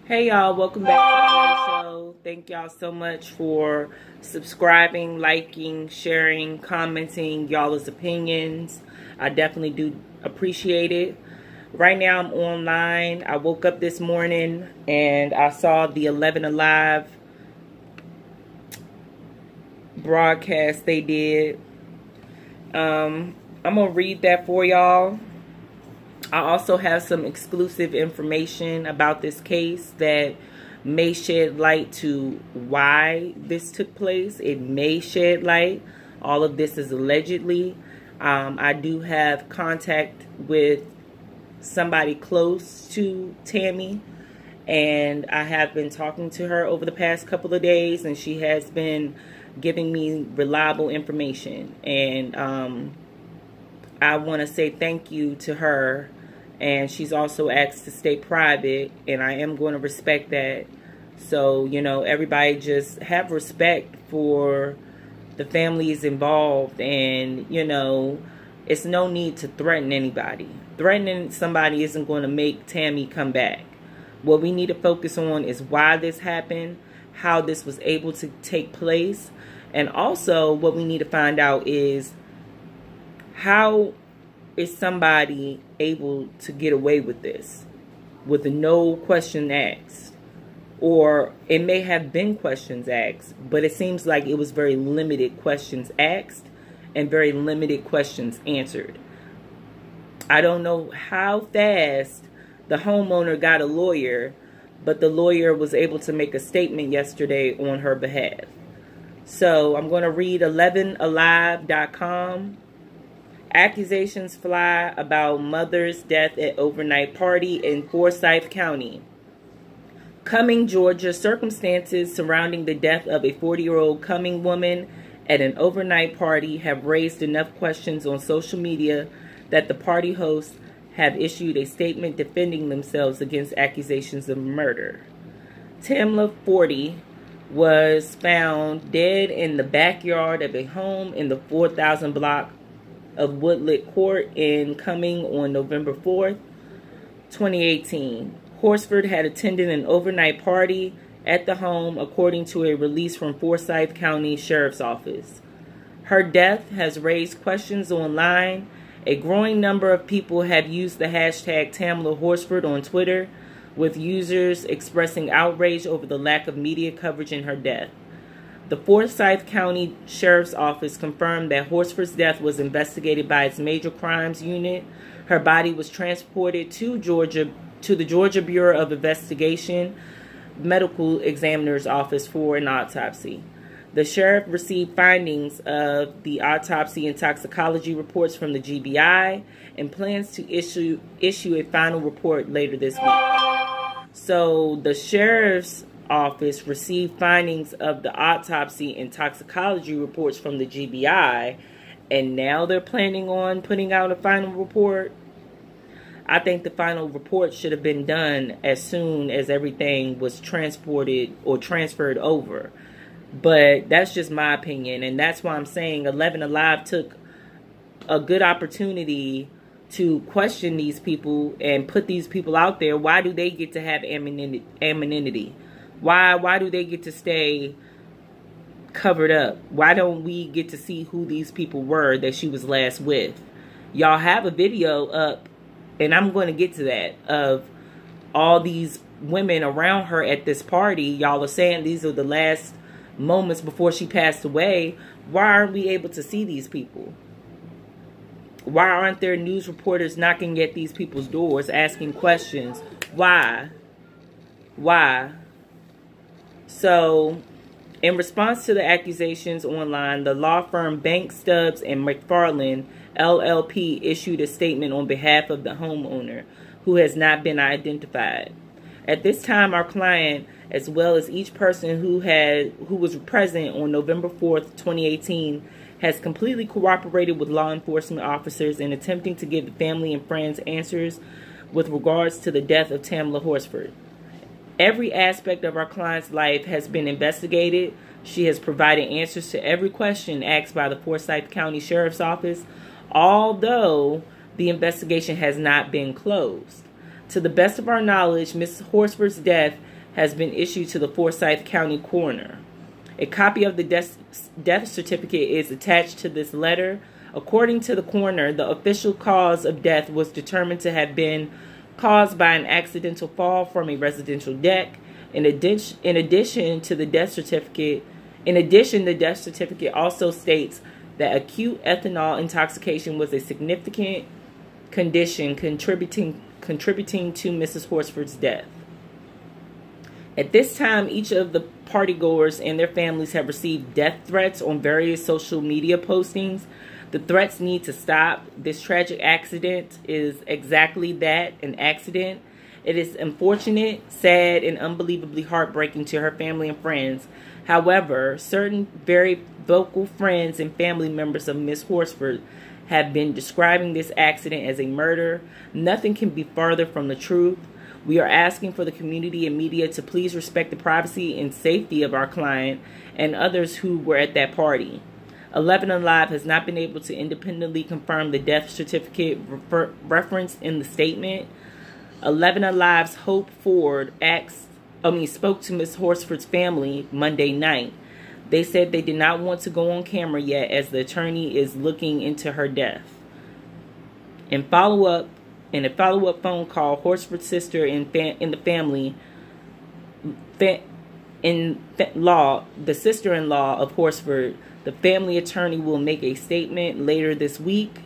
Hey y'all, welcome back to the show. Thank y'all so much for subscribing, liking, sharing, commenting y'all's opinions. I definitely do appreciate it. Right now I'm online. I woke up this morning and I saw the 11 Alive broadcast they did. I'm gonna read that for y'all. I also have some exclusive information about this case that may shed light to why this took place. It may shed light. All of this is allegedly. I do have contact with somebody close to Tammy, and I have been talking to her over the past couple of days, and she has been giving me reliable information. And I want to say thank you to her. And she's also asked to stay private, and I am going to respect that. So, you know, everybody just have respect for the families involved. And, you know, it's no need to threaten anybody. Threatening somebody isn't going to make Tammy come back. What we need to focus on is why this happened, how this was able to take place. And also what we need to find out is how is somebody able to get away with this with no question asked? Or it may have been questions asked, but it seems like it was very limited questions asked and very limited questions answered. I don't know how fast the homeowner got a lawyer, but the lawyer was able to make a statement yesterday on her behalf. So I'm going to read 11alive.com. Accusations fly about mother's death at overnight party in Forsyth County. Cumming, Georgia. Circumstances surrounding the death of a 40-year-old Cumming woman at an overnight party have raised enough questions on social media that the party hosts have issued a statement defending themselves against accusations of murder. Tamla, 40, was found dead in the backyard of a home in the 4000 block of Woodlit Court in Cumming on November 4th, 2018. Horsford had attended an overnight party at the home, according to a release from Forsyth County Sheriff's Office. Her death has raised questions online. A growing number of people have used the hashtag tamlahorsford on Twitter, with users expressing outrage over the lack of media coverage in her death. The Forsyth County Sheriff's Office confirmed that Horsford's death was investigated by its Major Crimes Unit. Her body was transported to the Georgia Bureau of Investigation Medical Examiner's Office for an autopsy. The sheriff received findings of the autopsy and toxicology reports from the GBI and plans to issue a final report later this week. So the sheriff's office received findings of the autopsy and toxicology reports from the GBI, and now they're planning on putting out a final report. I think the final report should have been done as soon as everything was transported or transferred over. But that's just my opinion, and that's why I'm saying 11 Alive took a good opportunity to question these people and put these people out there. Why do they get to have anonymity? Why do they get to stay covered up? Why don't we get to see who these people were that she was last with? Y'all have a video up, and I'm going to get to that, of all these women around her at this party. Y'all are saying these are the last moments before she passed away. Why aren't we able to see these people? Why aren't there news reporters knocking at these people's doors asking questions? Why? So, in response to the accusations online, the law firm Bank, Stubbs and McFarland LLP issued a statement on behalf of the homeowner, who has not been identified. At this time, our client, as well as each person who was present on November 4th, 2018, has completely cooperated with law enforcement officers in attempting to give the family and friends answers with regards to the death of Tamla Horsford. Every aspect of our client's life has been investigated. She has provided answers to every question asked by the Forsyth County Sheriff's Office, although the investigation has not been closed. To the best of our knowledge, Ms. Horsford's death has been issued to the Forsyth County coroner. A copy of the death certificate is attached to this letter. According to the coroner, the official cause of death was determined to have been caused by an accidental fall from a residential deck. In addition, the death certificate also states that acute ethanol intoxication was a significant condition contributing to Mrs. Horsford's death. At this time, each of the partygoers and their families have received death threats on various social media postings. The threats need to stop. This tragic accident is exactly that, an accident. It is unfortunate, sad, and unbelievably heartbreaking to her family and friends. However, certain very vocal friends and family members of Miss Horsford have been describing this accident as a murder. Nothing can be further from the truth. We are asking for the community and media to please respect the privacy and safety of our client and others who were at that party. 11 Alive has not been able to independently confirm the death certificate referenced in the statement. 11 Alive's Hope Ford spoke to Miss Horsford's family Monday night. They said they did not want to go on camera yet as the attorney is looking into her death. In a follow-up phone call, Horsford's sister the sister-in-law of Horsford, the family attorney, will make a statement later this week.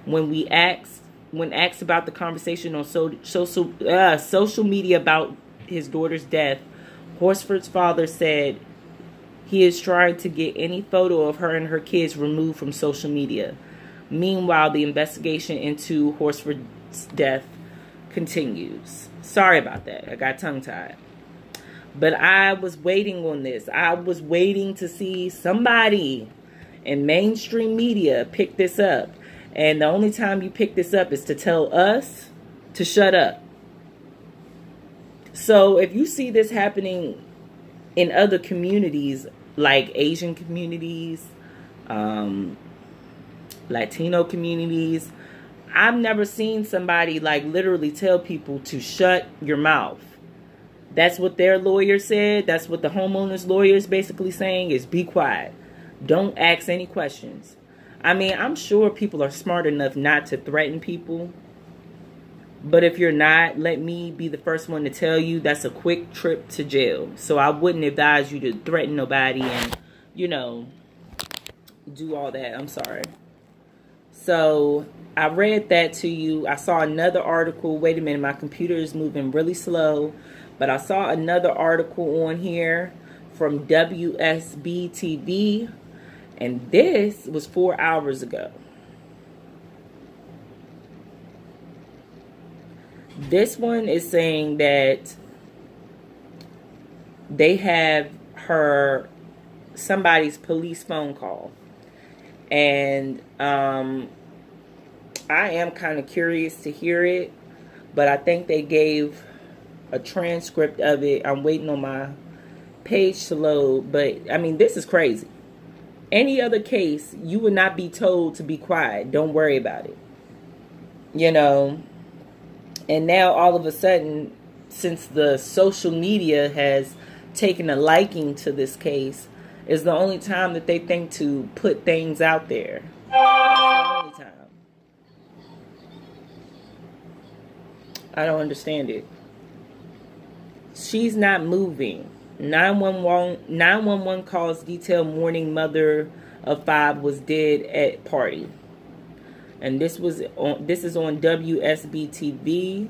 When asked about the conversation on social media about his daughter's death, Horsford's father said he is trying to get any photo of her and her kids removed from social media. Meanwhile, the investigation into Horsford's death continues. Sorry about that. I got tongue-tied. But I was waiting on this. I was waiting to see somebody in mainstream media pick this up. And the only time you pick this up is to tell us to shut up. So if you see this happening in other communities, like Asian communities, Latino communities, I've never seen somebody like literally tell people to shut your mouth. That's what their lawyer said. That's what the homeowner's lawyer is basically saying, is be quiet. Don't ask any questions. I mean, I'm sure people are smart enough not to threaten people. But if you're not, let me be the first one to tell you that's a quick trip to jail. So I wouldn't advise you to threaten nobody and, you know, do all that. I'm sorry. So I read that to you. I saw another article. Wait a minute, my computer is moving really slow. But I saw another article on here from WSBTV. And this was 4 hours ago. This one is saying that they have somebody's police phone call. And I am kind of curious to hear it. But I think they gave a transcript of it. I'm waiting on my page to load. But, I mean, this is crazy. Any other case, you would not be told to be quiet. Don't worry about it. You know. And now, all of a sudden, since the social media has taken a liking to this case, is the only time that they think to put things out there. That's the only time. I don't understand it. She's not moving. 911 calls detail mourning mother of 5 was dead at party. And this is on WSBTV.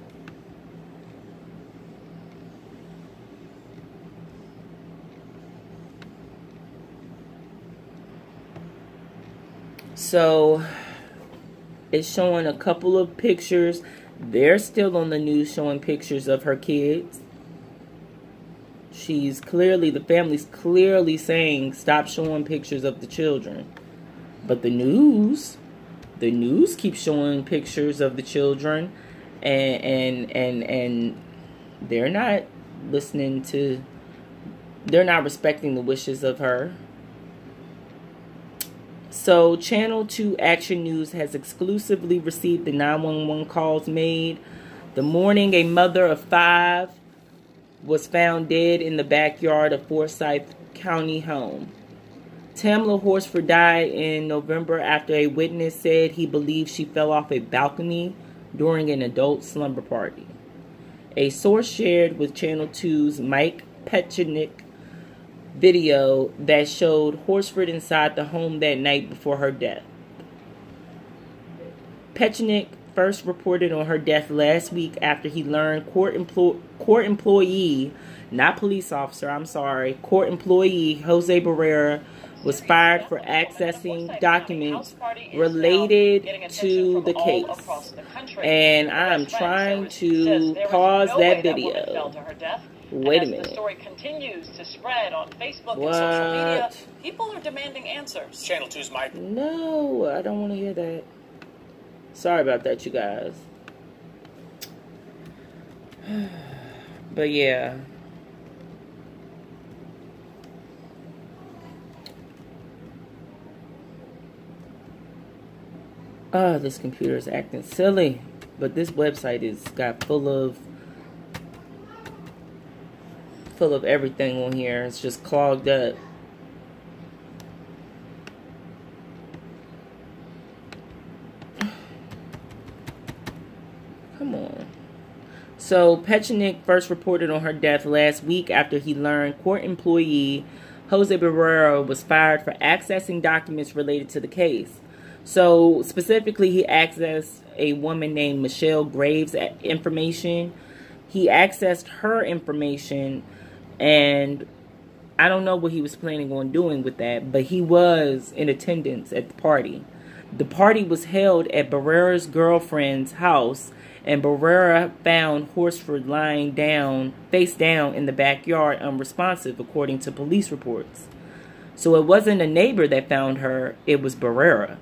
So it's showing a couple of pictures. They're still on the news showing pictures of her kids. The family's clearly saying stop showing pictures of the children. But the news keeps showing pictures of the children, and they're not listening to, they're not respecting the wishes of her. So Channel 2 Action News has exclusively received the 911 calls made the morning a mother of 5 was found dead in the backyard of Forsyth County home. Tamla Horsford died in November after a witness said he believed she fell off a balcony during an adult slumber party. A source shared with Channel 2's Mike Petchenick video that showed Horsford inside the home that night before her death. Petchenick first reported on her death last week after he learned court employee, not police officer, court employee Jose Barrera was fired for accessing documents related to the case. And I'm trying to pause that video. Wait a minute. The story continues to spread on Facebook and social media. People are demanding answers. Channel 2's Mike. No, I don't want to hear that. Sorry about that, you guys. But yeah. Oh, this computer is acting silly. But this website is full of everything on here. It's just clogged up. Come on. So Petchenick first reported on her death last week after he learned court employee Jose Barrera was fired for accessing documents related to the case. So specifically, he accessed a woman named Michelle Graves' information. He accessed her information, and I don't know what he was planning on doing with that, but he was in attendance at the party. The party was held at Barrera's girlfriend's house, and Barrera found Horsford lying down, face down in the backyard, unresponsive, according to police reports. So it wasn't a neighbor that found her, it was Barrera.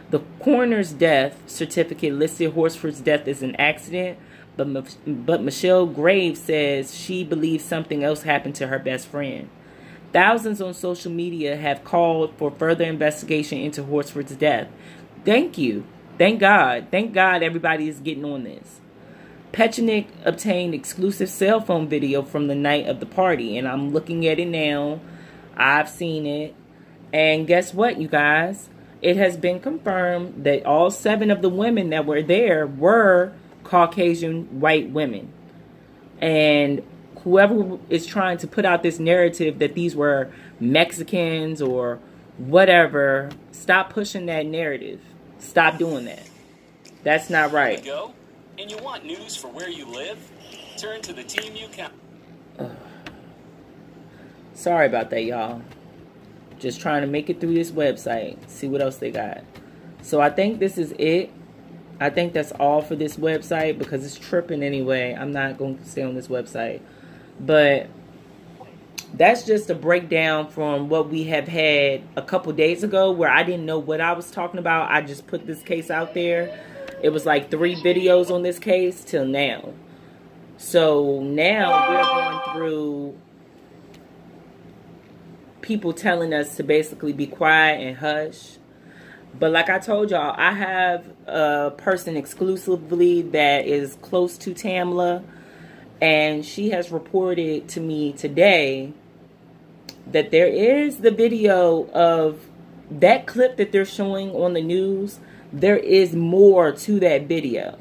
The coroner's death certificate listed Horsford's death as an accident, but Michelle Graves says she believes something else happened to her best friend. Thousands on social media have called for further investigation into Horsford's death. Thank you. Thank God. Thank God everybody is getting on this. Petchenick obtained exclusive cell phone video from the night of the party, and I'm looking at it now. I've seen it. And guess what, you guys? It has been confirmed that all 7 of the women that were there were Caucasian white women. And whoever is trying to put out this narrative that these were Mexicans or whatever, stop pushing that narrative. Stop doing that. That's not right. Go, and you want news for where you live? Turn to the team you count. Sorry about that, y'all. Just trying to make it through this website. See what else they got. So I think this is it. I think that's all for this website because it's tripping anyway. I'm not going to stay on this website. But that's just a breakdown from what we have had a couple days ago where I didn't know what I was talking about. I just put this case out there. It was like 3 videos on this case till now. So now we're going through people telling us to basically be quiet and hush. But like I told y'all, I have a person exclusively that is close to Tamla, and she has reported to me today that there is the video of that clip that they're showing on the news. There is more to that video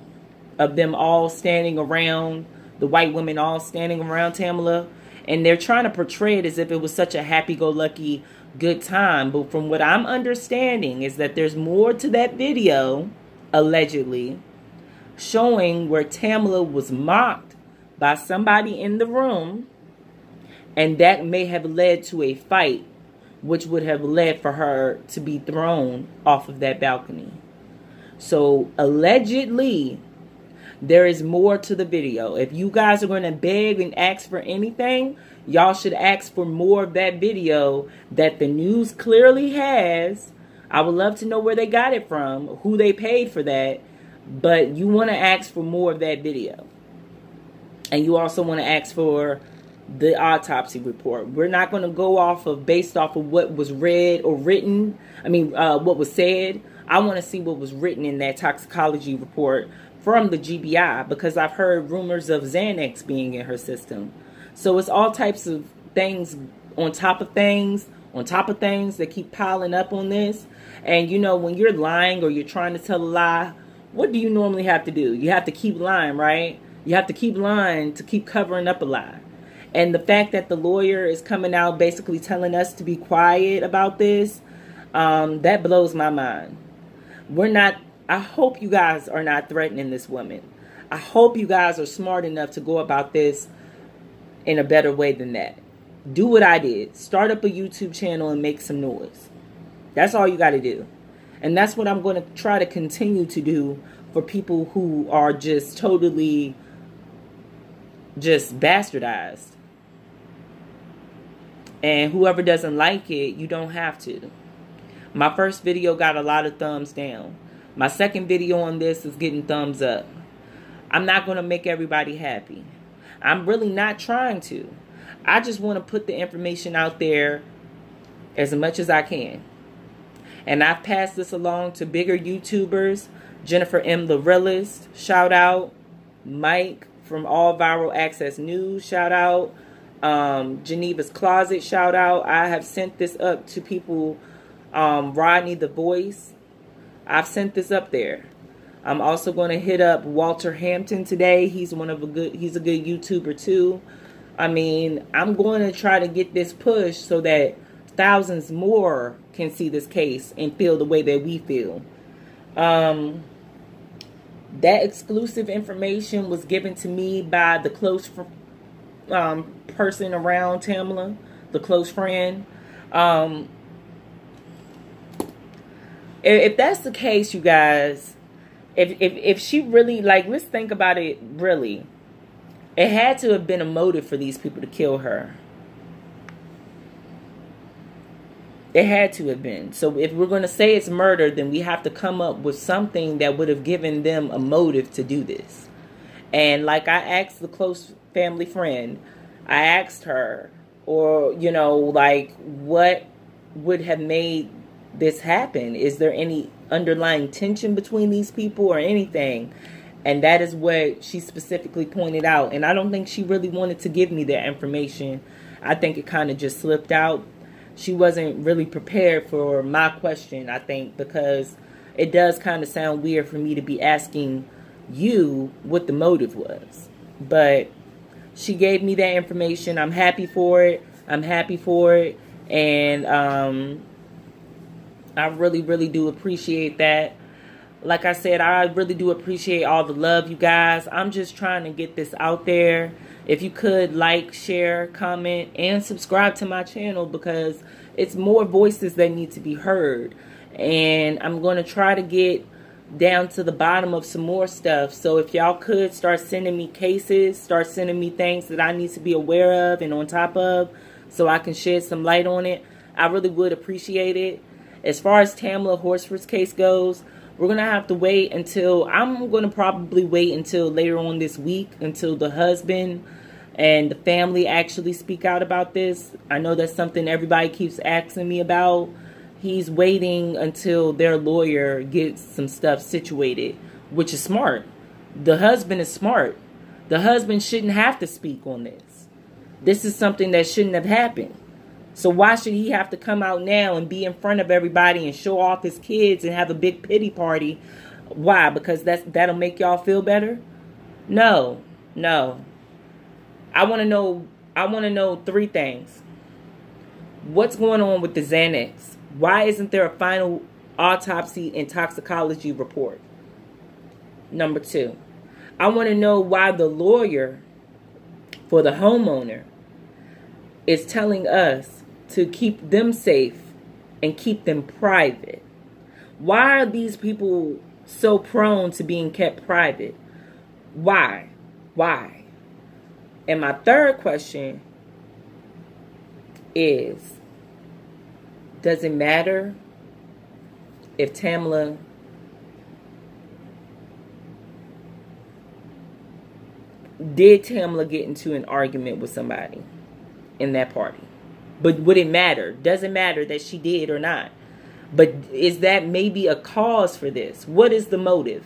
of them all standing around, the white women all standing around Tamla. And they're trying to portray it as if it was such a happy-go-lucky good time. But from what I'm understanding is that there's more to that video, allegedly, showing where Tamla was mocked by somebody in the room. And that may have led to a fight, which would have led for her to be thrown off of that balcony. So, allegedly, there is more to the video. If you guys are going to beg and ask for anything, y'all should ask for more of that video that the news clearly has. I would love to know where they got it from, who they paid for that. But you want to ask for more of that video. And you also want to ask for the autopsy report. We're not going to go based off of what was read or written. What was said. I want to see what was written in that toxicology report from the GBI, because I've heard rumors of Xanax being in her system. So it's all types of things on top of things, on top of things that keep piling up on this. And you know, when you're lying or you're trying to tell a lie, what do you normally have to do? You have to keep lying, right? You have to keep lying to keep covering up a lie. And the fact that the lawyer is coming out basically telling us to be quiet about this, that blows my mind. I hope you guys are not threatening this woman. I hope you guys are smart enough to go about this in a better way than that. Do what I did. Start up a YouTube channel and make some noise. That's all you got to do. And that's what I'm going to try to continue to do for people who are just totally just bastardized. And whoever doesn't like it, you don't have to. My first video got a lot of thumbs down. My second video on this is getting thumbs up. I'm not going to make everybody happy. I'm really not trying to. I just want to put the information out there as much as I can. And I've passed this along to bigger YouTubers. Jennifer M. the Realist, shout out. Mike from All Viral Access News, shout out. Geneva's Closet, shout out. I have sent this up to people. Rodney the Voice, I've sent this up there. I'm also going to hit up Walter Hampton today. He's a good YouTuber too. I mean, I'm going to try to get this push so that thousands more can see this case and feel the way that we feel. That exclusive information was given to me by the close person around Tamla, the close friend. If that's the case, you guys, if she really, like, let's think about it really. It had to have been a motive for these people to kill her. It had to have been. So if we're going to say it's murder, then we have to come up with something that would have given them a motive to do this. And like I asked the close family friend, I asked her, or, you know, like, what would have made this happen? Is there any underlying tension between these people or anything? And that is what she specifically pointed out. And I don't think she really wanted to give me that information. I think it kind of just slipped out. She wasn't really prepared for my question, I think, because it does kind of sound weird for me to be asking you what the motive was. But she gave me that information. I'm happy for it. I'm happy for it. And I really, really do appreciate that. Like I said, I really do appreciate all the love, you guys. I'm just trying to get this out there. If you could like, share, comment, and subscribe to my channel, because it's more voices that need to be heard. And I'm going to try to get down to the bottom of some more stuff. So if y'all could start sending me cases, start sending me things that I need to be aware of and on top of, so I can shed some light on it, I really would appreciate it. As far as Tamla Horsford's case goes, we're going to have to wait until, I'm going to probably wait until later on this week, until the husband and the family actually speak out about this. I know that's something everybody keeps asking me about. He's waiting until their lawyer gets some stuff situated, which is smart. The husband is smart. The husband shouldn't have to speak on this. This is something that shouldn't have happened. So why should he have to come out now and be in front of everybody and show off his kids and have a big pity party? Why? Because that'll make y'all feel better? No, no. I want to know three things. What's going on with the Xanax? Why isn't there a final autopsy and toxicology report? Number two, I want to know why the lawyer for the homeowner is telling us to keep them safe and keep them private. Why are these people so prone to being kept private? Why? Why? And my third question is, does it matter if Tamla get into an argument with somebody in that party? But would it matter? Doesn't matter that she did or not. But is that maybe a cause for this? What is the motive?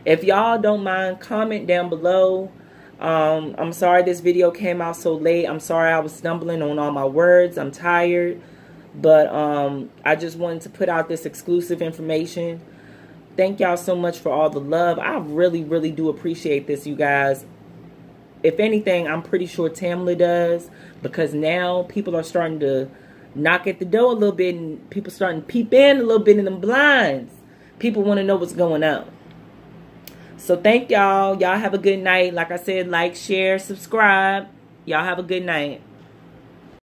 If y'all don't mind, comment down below. I'm sorry this video came out so late. I'm sorry I was stumbling on all my words. I'm tired. But I just wanted to put out this exclusive information. Thank y'all so much for all the love. I really, really do appreciate this, you guys. If anything, I'm pretty sure Tamla does, because now people are starting to knock at the door a little bit, and people starting to peep in a little bit in the blinds. People want to know what's going on. So thank y'all. Y'all have a good night. Like I said, like, share, subscribe. Y'all have a good night.